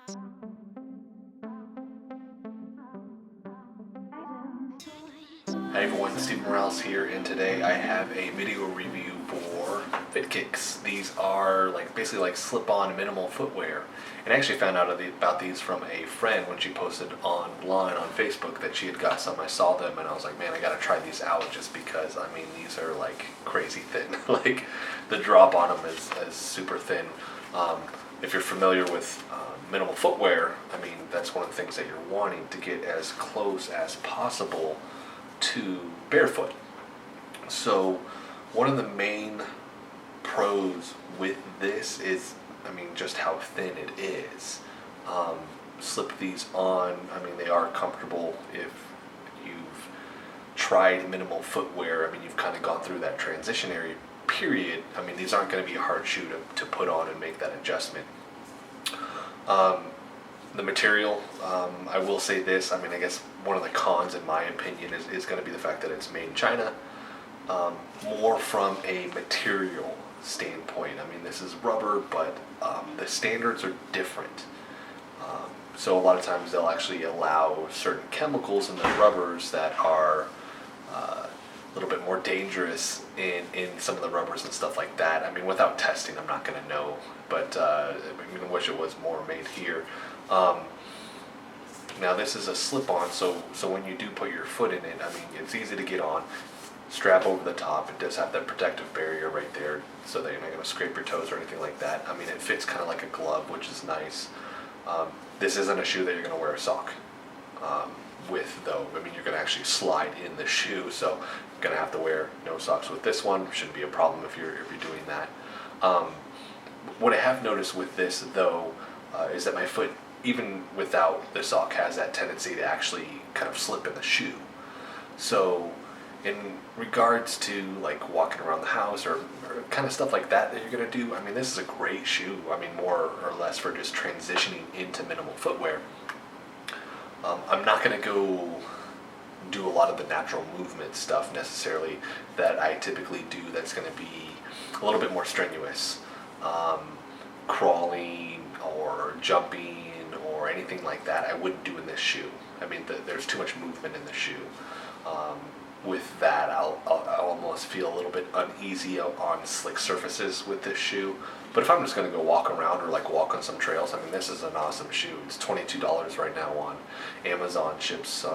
Hey everyone, Stephen Morales here, and today I have a video review for Fit Kicks. These are basically like slip-on minimal footwear, and I actually found out about these from a friend when she posted online on Facebook that she had got some. I saw them and I was like, man, I gotta try these out just because, I mean, these are like crazy thin. Like the drop on them is super thin. If you're familiar with minimal footwear, I mean, that's one of the things that you're wanting to get as close as possible to barefoot. So one of the main pros with this is, I mean, just how thin it is. Slip these on, I mean, they are comfortable. If you've tried minimal footwear, I mean, you've kind of gone through that transitionary period. I mean, these aren't going to be a hard shoe to put on and make that adjustment. The material, I will say this, I mean, I guess one of the cons in my opinion is going to be the fact that it's made in China. More from a material standpoint. I mean, this is rubber, but the standards are different. So a lot of times they'll actually allow certain chemicals in the rubbers that are a little bit more dangerous in some of the rubbers and stuff like that. I mean, without testing, I'm not going to know, but I mean, I wish it was more made here. Now this is a slip-on, so when you do put your foot in it, I mean, it's easy to get on. Strap over the top. It does have that protective barrier right there, so that you're not going to scrape your toes or anything like that. I mean, it fits kind of like a glove, which is nice. This isn't a shoe that you're going to wear a sock with, though. I mean, you're going to actually slide in the shoe, so you're going to have to wear no socks with this one. Shouldn't be a problem if you're doing that. What I have noticed with this, though, is that my foot, even without the sock, has that tendency to actually kind of slip in the shoe. So in regards to like walking around the house or kind of stuff like that you're going to do, I mean, this is a great shoe. I mean, more or less for just transitioning into minimal footwear. I'm not going to go do a lot of the natural movement stuff necessarily that I typically do that's going to be a little bit more strenuous. Crawling or jumping or anything like that I wouldn't do in this shoe. I mean, there's too much movement in the shoe. With that, I'll almost feel a little bit uneasy on slick surfaces with this shoe. But if I'm just going to go walk around or like walk on some trails, I mean, this is an awesome shoe. It's $22 right now on Amazon. Ships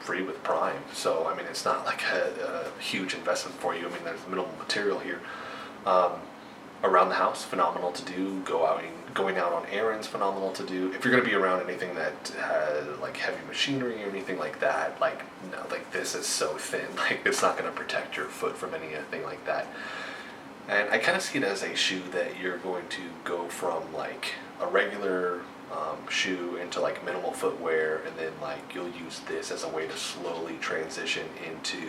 free with Prime. So, I mean, it's not like a huge investment for you. I mean, there's minimal material here. Around the house, phenomenal to do. Going out on errands, phenomenal to do. If you're going to be around anything that has like heavy machinery or anything like that, like, no, like this is so thin. Like, it's not going to protect your foot from anything like that. And I kind of see it as a shoe that you're going to go from like a regular shoe into like minimal footwear, and then like you'll use this as a way to slowly transition into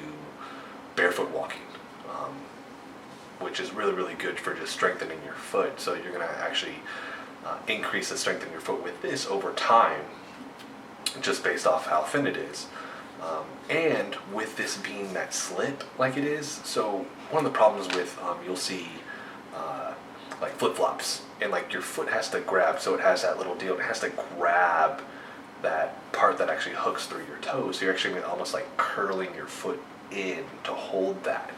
barefoot walking. Which is really, really good for just strengthening your foot. So you're going to actually increase the strength in your foot with this over time, just based off how thin it is. And with this being that slip like it is, so one of the problems with, you'll see like flip-flops, and like your foot has to grab, so it has that little deal, it has to grab that part that actually hooks through your toes. So you're actually almost like curling your foot in to hold that.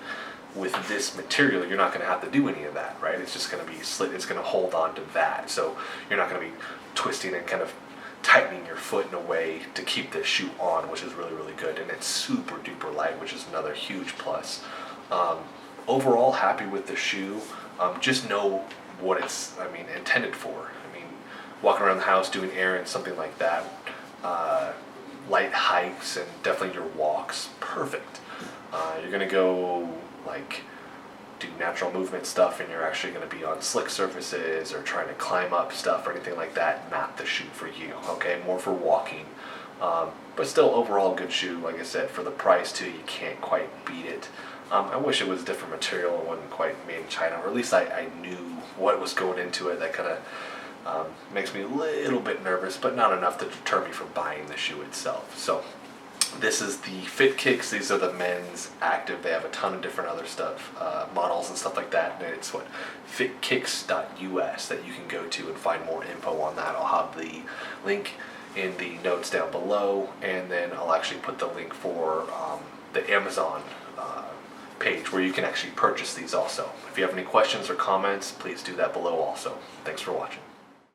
With this material, you're not going to have to do any of that, right? It's just going to be slit. It's going to hold on to that. So you're not going to be twisting and kind of tightening your foot in a way to keep this shoe on, which is really, really good. And it's super duper light, which is another huge plus. Overall, happy with the shoe. Just know what it's, I mean, intended for. I mean, walking around the house, doing errands, something like that. Light hikes and definitely your walks, perfect. You're going to go like do natural movement stuff and you're actually going to be on slick surfaces or trying to climb up stuff or anything like that, not the shoe for you. Okay, more for walking, but still overall good shoe. Like I said, for the price too, you can't quite beat it. I wish it was different material. It wasn't quite made in China, or at least I knew what was going into it. That kind of makes me a little bit nervous, but not enough to deter me from buying the shoe itself. So This is the Fit Kicks. These are the men's active. They have a ton of different other stuff, models and stuff like that. And it's fitkicks.us that you can go to and find more info on that. I'll have the link in the notes down below, and then I'll actually put the link for the Amazon page where you can actually purchase these also. If you have any questions or comments, please do that below also. Thanks for watching.